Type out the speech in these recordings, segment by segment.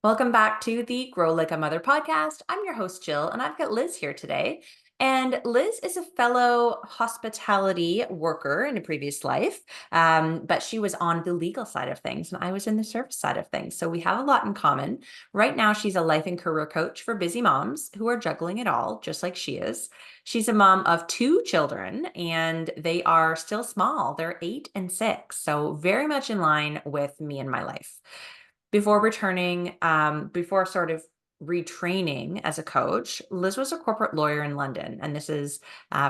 Welcome back to the Grow Like a Mother podcast. I'm your host, Jill, and I've got Liz here today. And Liz is a fellow hospitality worker in a previous life, but she was on the legal side of things, and I was in the service side of things. So we have a lot in common. Right now, she's a life and career coach for busy moms who are juggling it all, just like she is. She's a mom of two children, and they are still small. They're 8 and 6, so very much in line with me and my life. Before sort of retraining as a coach, Liz was a corporate lawyer in London. And this is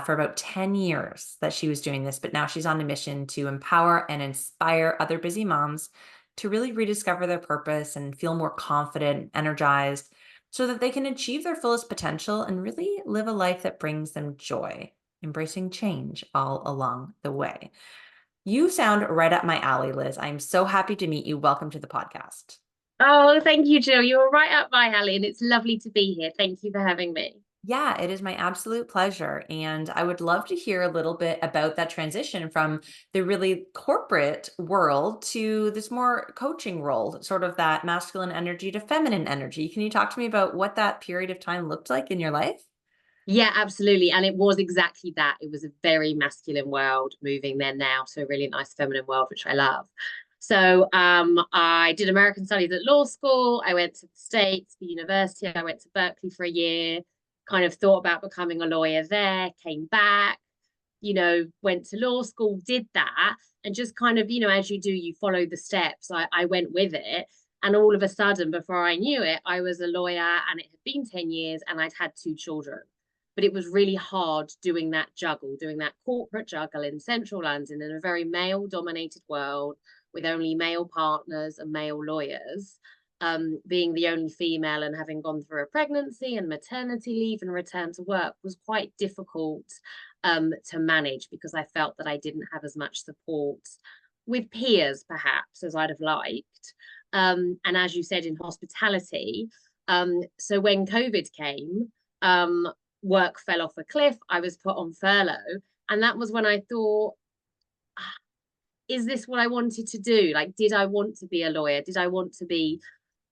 for about 10 years that she was doing this. But now she's on a mission to empower and inspire other busy moms to really rediscover their purpose and feel more confident, energized, so that they can achieve their fullest potential and really live a life that brings them joy, embracing change all along the way. You sound right up my alley, Liz. I'm so happy to meet you. Welcome to the podcast. Oh, thank you, Jill. You're right up my alley, and it's lovely to be here. Thank you for having me. Yeah, it is my absolute pleasure. And I would love to hear a little bit about that transition from the really corporate world to this more coaching role, sort of that masculine energy to feminine energy. Can you talk to me about what that period of time looked like in your life? Yeah, absolutely. And it was exactly that. It was a very masculine world moving there now to a really nice feminine world, which I love. So I did American studies at law school. I went to the States, the university. I went to Berkeley for a year, kind of thought about becoming a lawyer there, came back, went to law school, did that, and just kind of, as you do, you follow the steps. I went with it. And all of a sudden, before I knew it, I was a lawyer and it had been 10 years and I'd had two children. But it was really hard doing that juggle, doing that corporate juggle in central London in a very male dominated world with only male partners and male lawyers. Being the only female and having gone through a pregnancy and maternity leave and return to work was quite difficult to manage because I felt that I didn't have as much support with peers, perhaps, as I'd have liked. And as you said, in hospitality. So when COVID came, work fell off a cliff. I was put on furlough. And that was when I thought, is this what I wanted to do? Like, did I want to be a lawyer? Did I want to be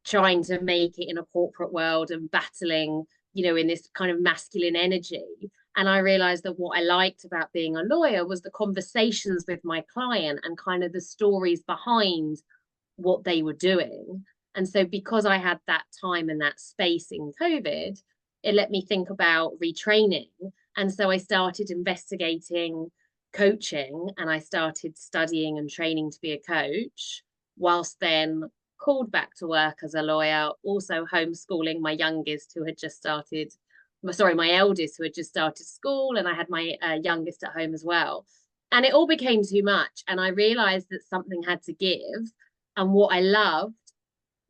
trying to make it in a corporate world and battling, in this kind of masculine energy? And I realized that what I liked about being a lawyer was the conversations with my client and kind of the stories behind what they were doing. And so, because I had that time and that space in COVID, it let me think about retraining. And so, I started investigating coaching and I started studying and training to be a coach, whilst then called back to work as a lawyer, also homeschooling my youngest who had just started, sorry, my eldest who had just started school, and I had my youngest at home as well. And it all became too much. And I realized that something had to give. And what I loved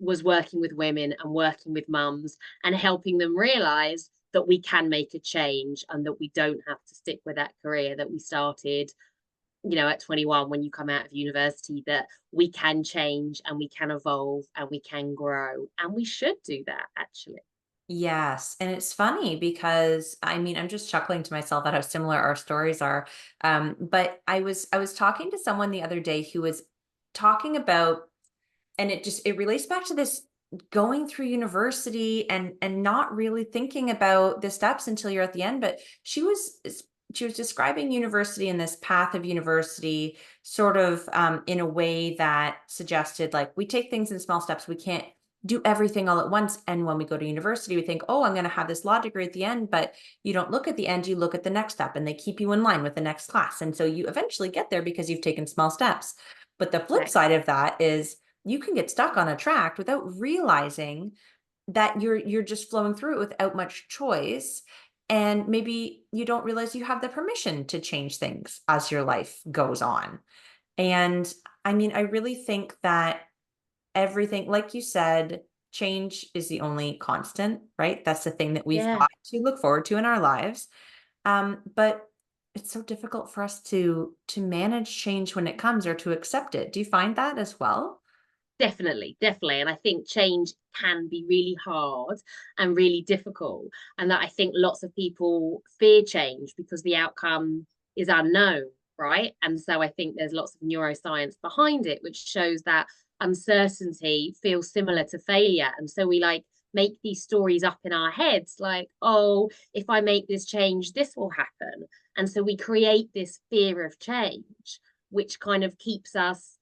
was working with women and working with mums and helping them realize that we can make a change and that we don't have to stick with that career that we started, at 21 when you come out of university, that we can change and we can evolve and we can grow. And we should do that, actually. Yes. And it's funny because I'm just chuckling to myself at how similar our stories are. But I was talking to someone the other day who was talking about, and it relates back to this going through university and not really thinking about the steps until you're at the end. But she was describing university and this path of university sort of in a way that suggested, like, we take things in small steps. We can't do everything all at once. And when we go to university, we think, oh, I'm going to have this law degree at the end, but you don't look at the end, you look at the next step, and they keep you in line with the next class. And so you eventually get there because you've taken small steps. But the flip side Exactly. of that is you can get stuck on a track without realizing that you're just flowing through it without much choice. And maybe you don't realize you have the permission to change things as your life goes on. And I really think that everything, like you said, change is the only constant, right? That's the thing that we've Yeah. got to look forward to in our lives. But it's so difficult for us to manage change when it comes, or to accept it. Do you find that as well? Definitely, definitely. And I think change can be really hard and really difficult. And that I think lots of people fear change because the outcome is unknown, right? And so I think there's lots of neuroscience behind it, which shows that uncertainty feels similar to failure. And so we like make these stories up in our heads like, oh, if I make this change, this will happen. And so we create this fear of change, which kind of keeps us,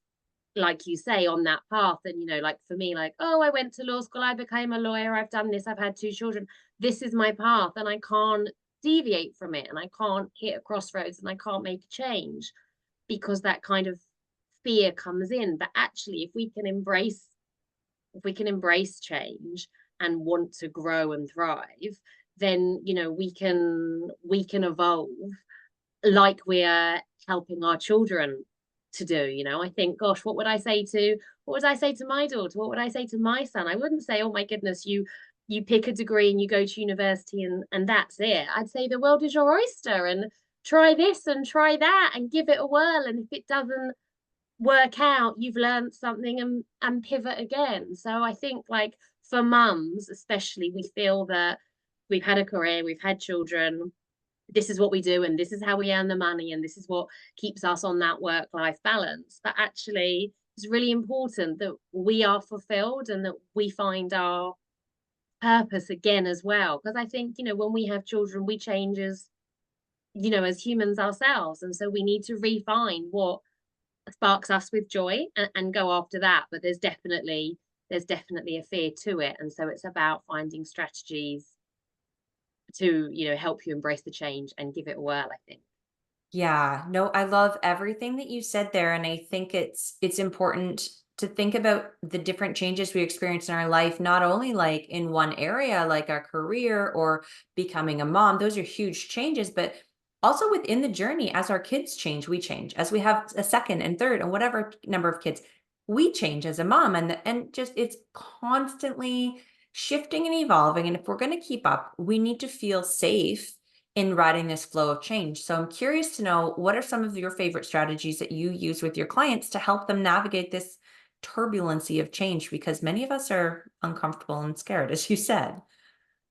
like you say, on that path. And, like for me, like, oh, I went to law school, I became a lawyer, I've done this, I've had 2 children. This is my path, and I can't deviate from it, and I can't hit a crossroads, and I can't make a change because that kind of fear comes in. But actually, if we can embrace change and want to grow and thrive, then we can evolve like we're helping our children to do. I think, gosh, what would I say to my daughter? What would I say to my son? I wouldn't say, oh my goodness, you pick a degree and you go to university and that's it. I'd say the world is your oyster, and try this and try that and give it a whirl. And if it doesn't work out, you've learned something, and pivot again. So I think, like, for mums especially, we feel that we've had a career, we've had children, this is what we do, and this is how we earn the money, and this is what keeps us on that work life balance. But actually, it's really important that we are fulfilled and that we find our purpose again as well. Because I think, when we have children, we change as humans ourselves. And so we need to refine what sparks us with joy, and go after that. But there's definitely a fear to it. And so it's about finding strategies to, help you embrace the change and give it a whirl, I think. Yeah, no, I love everything that you said there, and I think it's important to think about the different changes we experience in our life, not only like in one area, like our career or becoming a mom. Those are huge changes, but also within the journey, as our kids change, we change. As we have a second and third and whatever number of kids, we change as a mom, and just it's constantly shifting and evolving. And if we're going to keep up, we need to feel safe in riding this flow of change. So I'm curious to know, what are some of your favorite strategies that you use with your clients to help them navigate this turbulency of change? Because many of us are uncomfortable and scared, as you said.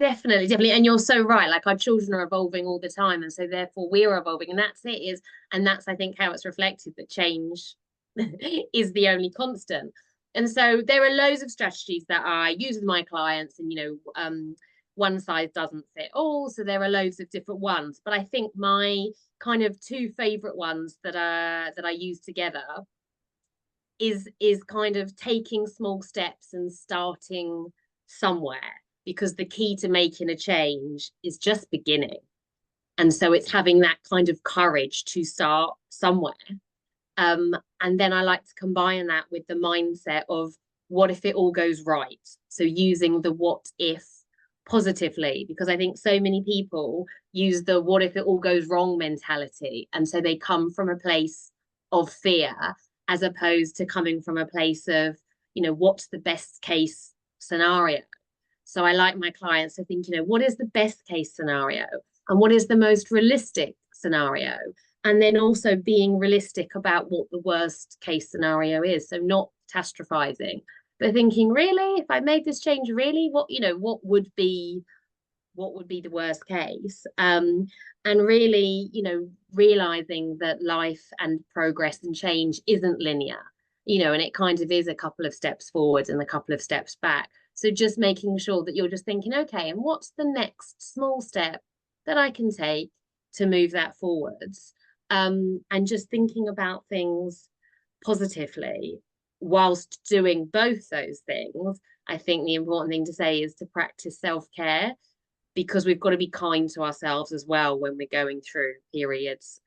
Definitely, definitely. And you're so right. Like, our children are evolving all the time. And so therefore we're evolving. And that's, I think, how it's reflected that change is the only constant. And so there are loads of strategies that I use with my clients, and one size doesn't fit all. So there are loads of different ones. But I think my kind of two favorite ones that I use together is kind of taking small steps and starting somewhere, because the key to making a change is just beginning. And so it's having that kind of courage to start somewhere. And then I like to combine that with the mindset of, what if it all goes right? So using the what if positively, because I think so many people use the what if it all goes wrong mentality. And so they come from a place of fear, as opposed to coming from a place of, what's the best case scenario? So I like my clients to think, what is the best case scenario, and what is the most realistic scenario? And then also being realistic about what the worst case scenario is. So not catastrophizing, but thinking, really, if I made this change, really, what would be the worst case? And really, realizing that life and progress and change isn't linear, and it kind of is a couple of steps forward and a couple of steps back. So just making sure that you're just thinking, okay, and what's the next small step that I can take to move that forwards? And just thinking about things positively whilst doing both those things. I think the important thing to say is to practice self-care, because we've got to be kind to ourselves as well when we're going through periods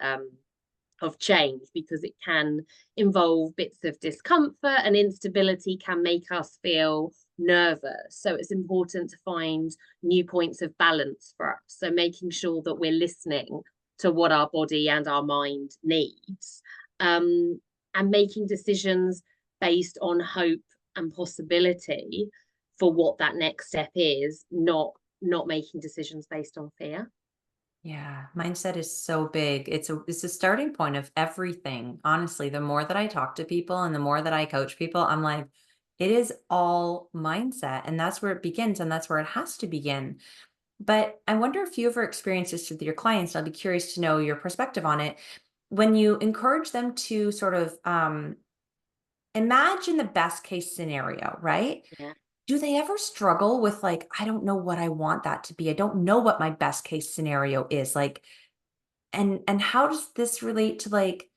of change, because it can involve bits of discomfort, and instability can make us feel nervous. So it's important to find new points of balance for us. So making sure that we're listening to what our body and our mind needs, and making decisions based on hope and possibility for what that next step is, not making decisions based on fear. Yeah, mindset is so big. It's a starting point of everything. Honestly, the more that I talk to people and the more that I coach people, I'm like, it is all mindset, and that's where it begins, and that's where it has to begin. But I wonder if you ever experienced this with your clients. I'd be curious to know your perspective on it. When you encourage them to sort of imagine the best case scenario, right? Yeah. Do they ever struggle with like, I don't know what I want that to be. I don't know what my best case scenario is. Like, and how does this relate to like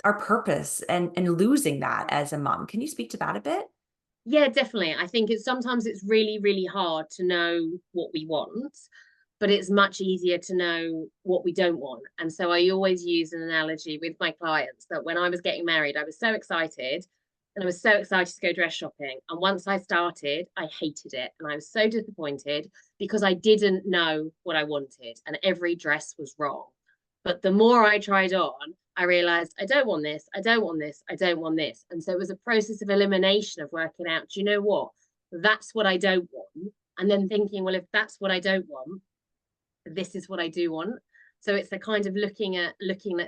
our purpose and losing that as a mom? Can you speak to that a bit? Yeah, definitely. I think it's sometimes it's really, really hard to know what we want, but it's much easier to know what we don't want. And so I always use an analogy with my clients that when I was getting married, I was so excited and I was so excited to go dress shopping. And once I started, I hated it. And I was so disappointed because I didn't know what I wanted and every dress was wrong. But the more I tried on, I realized I don't want this, I don't want this, I don't want this. And so it was a process of elimination of working out, do you know what? That's what I don't want. And then thinking, well, if that's what I don't want, this is what I do want. So it's a kind of looking at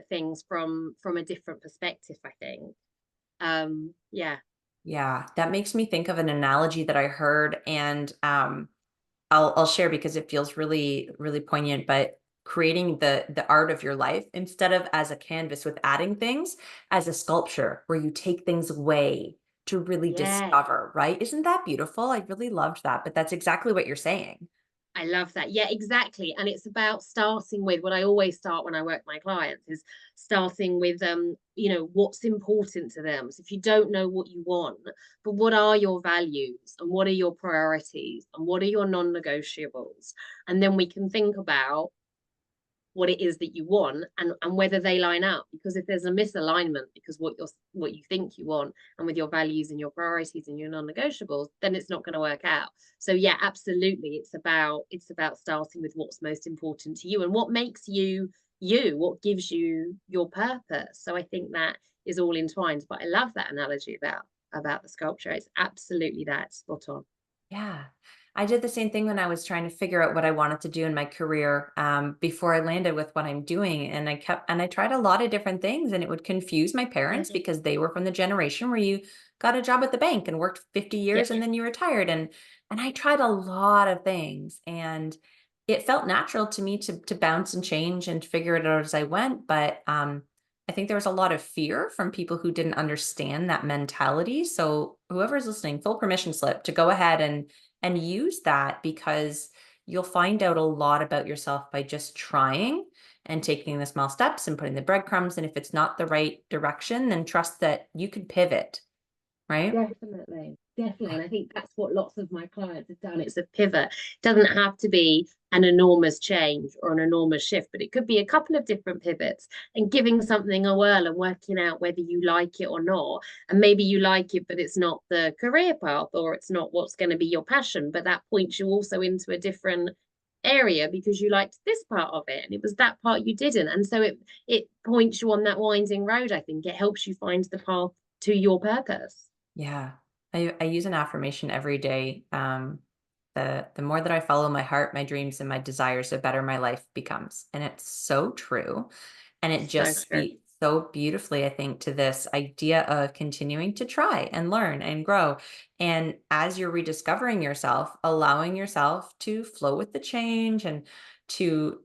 things from a different perspective, I think. Yeah. Yeah, that makes me think of an analogy that I heard, and I'll share because it feels really really poignant. But creating the art of your life instead of as a canvas with adding things, as a sculpture where you take things away to really Yes. discover. Right? Isn't that beautiful? I really loved that. But that's exactly what you're saying. I love that. Yeah, exactly. And it's about starting with what I always start when I work with my clients is starting with what's important to them. So if you don't know what you want, but what are your values and what are your priorities and what are your non-negotiables? And then we can think about what it is that you want and whether they line up, because if there's a misalignment because what you think you want and with your values and your priorities and your non-negotiables, then it's not going to work out. So yeah, absolutely, it's about starting with what's most important to you and what makes you you, what gives you your purpose. So I think that is all entwined, but I love that analogy about the sculpture. It's absolutely that, spot on. Yeah. I did the same thing when I was trying to figure out what I wanted to do in my career, before I landed with what I'm doing. And I tried a lot of different things, and it would confuse my parents Mhm. because they were from the generation where you got a job at the bank and worked 50 years Yep. and then you retired. And I tried a lot of things, and it felt natural to me to bounce and change and figure it out as I went. But I think there was a lot of fear from people who didn't understand that mentality. So whoever's listening, full permission slip to go ahead and use that, because you'll find out a lot about yourself by just trying and taking the small steps and putting the breadcrumbs. And if it's not the right direction, then trust that you could pivot, right? Definitely, definitely. And I think that's what lots of my clients have done. It's a pivot. It doesn't have to be an enormous change or an enormous shift, but it could be a couple of different pivots and giving something a whirl and working out whether you like it or not. And maybe you like it, but it's not the career path or it's not what's going to be your passion. But that points you also into a different area because you liked this part of it and it was that part you didn't. And so it points you on that winding road. I think it helps you find the path to your purpose. Yeah. I use an affirmation every day. The more that I follow my heart, my dreams, and my desires, the better my life becomes. And it's so true. And it So just true. speaks so beautifully, I think, to this idea of continuing to try and learn and grow. And as you're rediscovering yourself, allowing yourself to flow with the change and to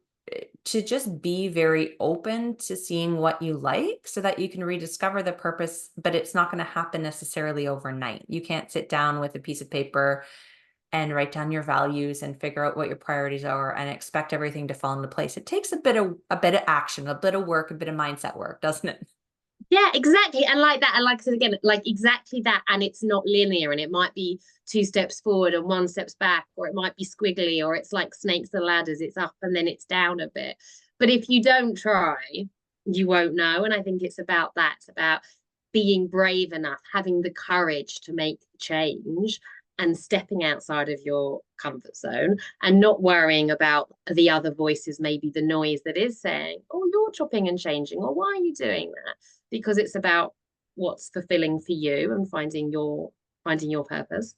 to just be very open to seeing what you like so that you can rediscover the purpose, but it's not going to happen necessarily overnight. You can't sit down with a piece of paper and write down your values and figure out what your priorities are and expect everything to fall into place. It takes a bit of action, a bit of work, a bit of mindset work, doesn't it? Yeah, exactly. And like that, and like I said again, like exactly that. And it's not linear, and it might be two steps forward and one steps back, or it might be squiggly, or it's like snakes and ladders, it's up and then it's down a bit. But if you don't try, you won't know. And I think it's about that, it's about being brave enough, having the courage to make the change and stepping outside of your comfort zone and not worrying about the other voices, maybe the noise that is saying, oh, you're chopping and changing, or why are you doing that? Because it's about what's fulfilling for you and finding your purpose.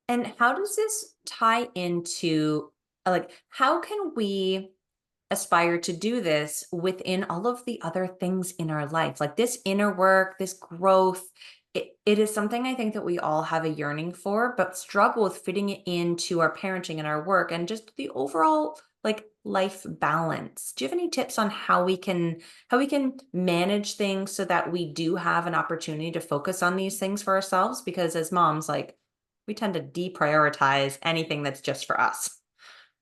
And how does this tie into like how can we aspire to do this within all of the other things in our life, like this inner work, this growth? It is something I think that we all have a yearning for, but struggle with fitting it into our parenting and our work and just the overall like life balance. Do you have any tips on how we can manage things so that we do have an opportunity to focus on these things for ourselves? Because as moms, like, we tend to deprioritize anything that's just for us.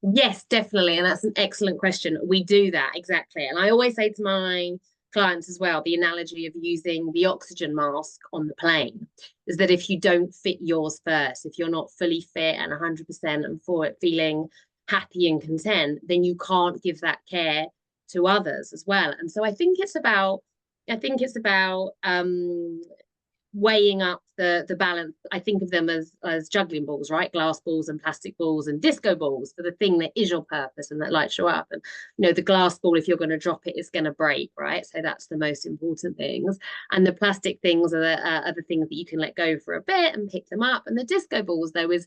Yes, definitely. And that's an excellent question. We do that exactly. And I always say to my clients as well, the analogy of using the oxygen mask on the plane is that if you don't fit yours first, if you're not fully fit and 100% and for it feeling happy and content, then you can't give that care to others as well. And so I think it's about weighing up the balance. I think of them as juggling balls, right? Glass balls and plastic balls and disco balls for the thing that is your purpose and that lights you up. And the glass ball, if you're going to drop it, it's going to break, right? So that's the most important things. And the plastic things are the things that you can let go for a bit and pick them up. And the disco balls, though, is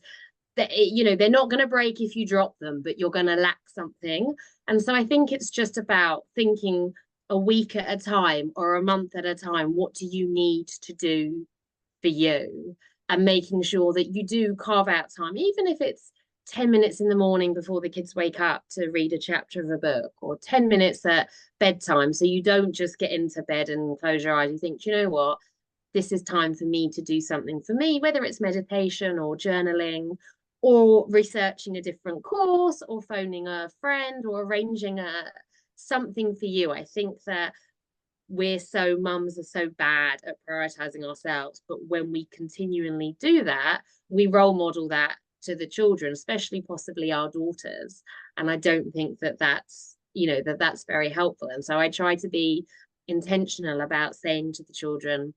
that they're not going to break if you drop them, but you're going to lack something. And so I think it's just about thinking a week at a time or a month at a time, what do you need to do for you? And making sure that you do carve out time, even if it's 10 minutes in the morning before the kids wake up to read a chapter of a book, or 10 minutes at bedtime. So you don't just get into bed and close your eyes. You think, you know what? This is time for me to do something for me, whether it's meditation or journaling or researching a different course or phoning a friend or arranging something for you. I think that mums are so bad at prioritizing ourselves, but when we continually do that, we role model that to the children, especially possibly our daughters. And I don't think that that's very helpful. And so I try to be intentional about saying to the children,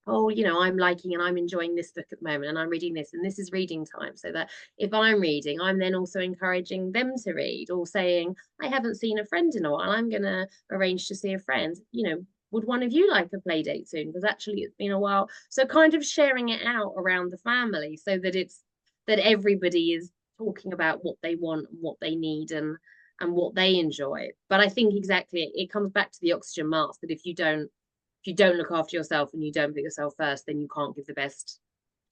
oh, I'm liking and I'm enjoying this book at the moment and I'm reading this and this is reading time. So that if I'm reading, I'm then also encouraging them to read, or saying, I haven't seen a friend in a while, I'm going to arrange to see a friend. Would one of you like a play date soon? Because actually it's been a while. So kind of sharing it out around the family so that everybody is talking about what they want and what they need and what they enjoy. But I think exactly it comes back to the oxygen mask, that if you don't look after yourself and you don't put yourself first, then you can't give the best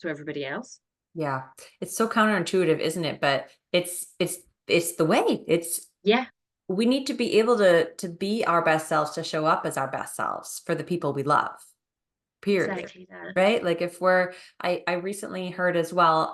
to everybody else. Yeah. It's so counterintuitive, isn't it? But it's the way. It's Yeah, we need to be able to be our best selves, to show up as our best selves for the people we love. Period. exactly that. Right? Like, if I recently heard as well,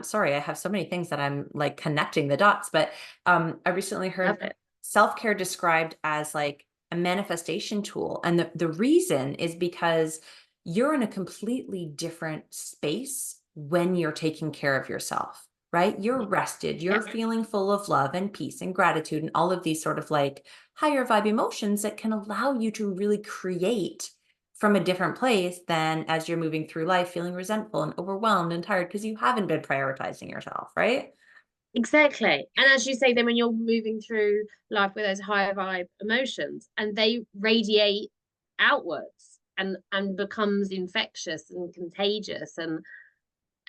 sorry, I have so many things that I'm like connecting the dots, but I recently Love heard it. self-care described as like a manifestation tool. And the reason is because you're in a completely different space when you're taking care of yourself, right? You're rested, you're Yeah, feeling full of love and peace and gratitude and all of these sort of like higher vibe emotions that can allow you to really create from a different place than as you're moving through life feeling resentful and overwhelmed and tired because you haven't been prioritizing yourself, right? exactly. And as you say, then when you're moving through life with those higher vibe emotions and they radiate outwards and becomes infectious and contagious, and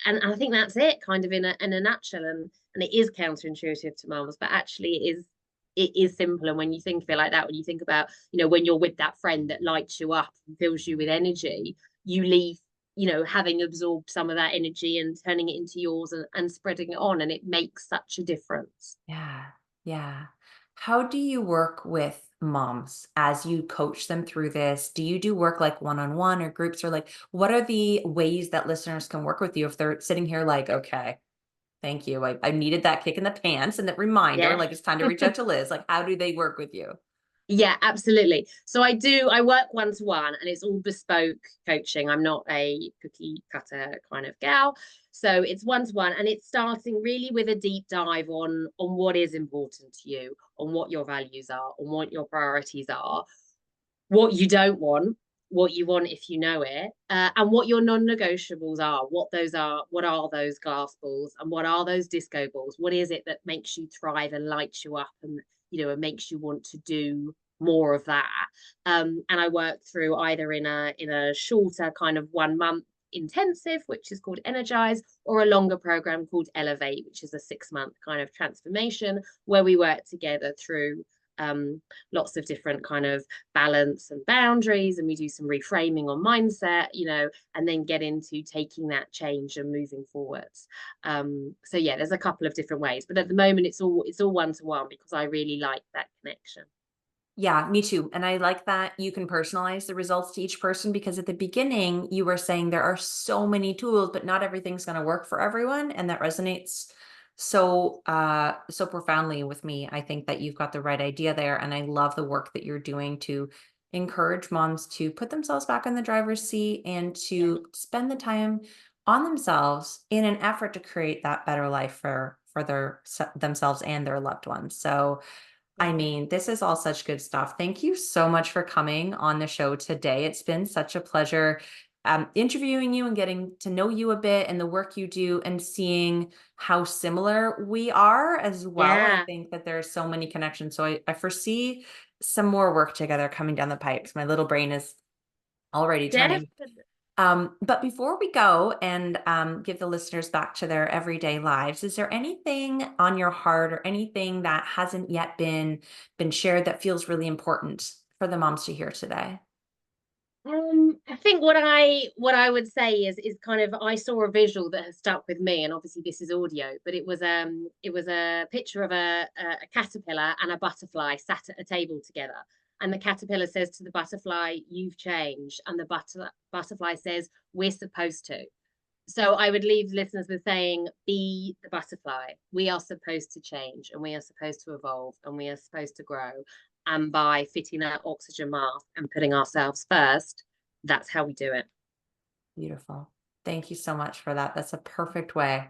I think that's it, kind of in a nutshell. And it is counterintuitive to mums, but actually it is simple. And when you think of it like that, when you think about, when you're with that friend that lights you up and fills you with energy, you leave, having absorbed some of that energy and turning it into yours and spreading it on. And it makes such a difference. Yeah. Yeah. How do you work with moms as you coach them through this? Do you do work like one-on-one or groups, or like what are the ways that listeners can work with you if they're sitting here like, okay, thank you. I needed that kick in the pants and that reminder, Yeah. like it's time to reach out to Liz. Like, how do they work with you? Yeah, absolutely. So I work one to one and it's all bespoke coaching. I'm not a cookie cutter kind of gal. So it's one to one and it's starting really with a deep dive on what is important to you, on what your values are, on what your priorities are, what you don't want, what you want if you know it, and what your non-negotiables are, what are those glass balls and what are those disco balls? What is it that makes you thrive and lights you up and and makes you want to do more of that? And I work through either in a shorter kind of 1 month intensive, which is called Energize, or a longer program called Elevate, which is a 6 month kind of transformation where we work together through lots of different kind of balance and boundaries, and we do some reframing on mindset, and then get into taking that change and moving forwards. So yeah, there's a couple of different ways, but at the moment it's all one-to-one, because I really like that connection. Yeah, me too. And I like that you can personalize the results to each person, because at the beginning you were saying there are so many tools, but not everything's going to work for everyone. And that resonates so profoundly with me. I think that you've got the right idea there. And I love the work that you're doing to encourage moms to put themselves back in the driver's seat and Yeah, to spend the time on themselves in an effort to create that better life for themselves and their loved ones. So I yeah. mean, this is all such good stuff. Thank you so much for coming on the show today. It's been such a pleasure interviewing you and getting to know you a bit and the work you do and seeing how similar we are as well. I Yeah, think that there are so many connections. So I foresee some more work together coming down the pipes. My little brain is already turning. definitely. But before we go and give the listeners back to their everyday lives, is there anything on your heart or anything that hasn't yet been shared that feels really important for the moms to hear today? I think what I would say is kind of, I saw a visual that has stuck with me, and obviously this is audio, but it was a picture of a caterpillar and a butterfly sat at a table together, and the caterpillar says to the butterfly, "You've changed," and the butterfly says, "We're supposed to." So I would leave listeners with saying, be the butterfly. We are supposed to change, and we are supposed to evolve, and we are supposed to grow. And by fitting that oxygen mask and putting ourselves first, that's how we do it. Beautiful. Thank you so much for that. That's a perfect way.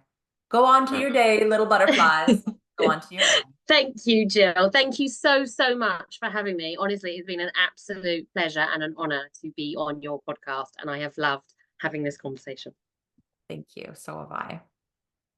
Go on to your day, little butterflies. Go on to your day. Thank you, Jill. Thank you so, so much for having me. Honestly, it's been an absolute pleasure and an honor to be on your podcast, and I have loved having this conversation. Thank you. So have I.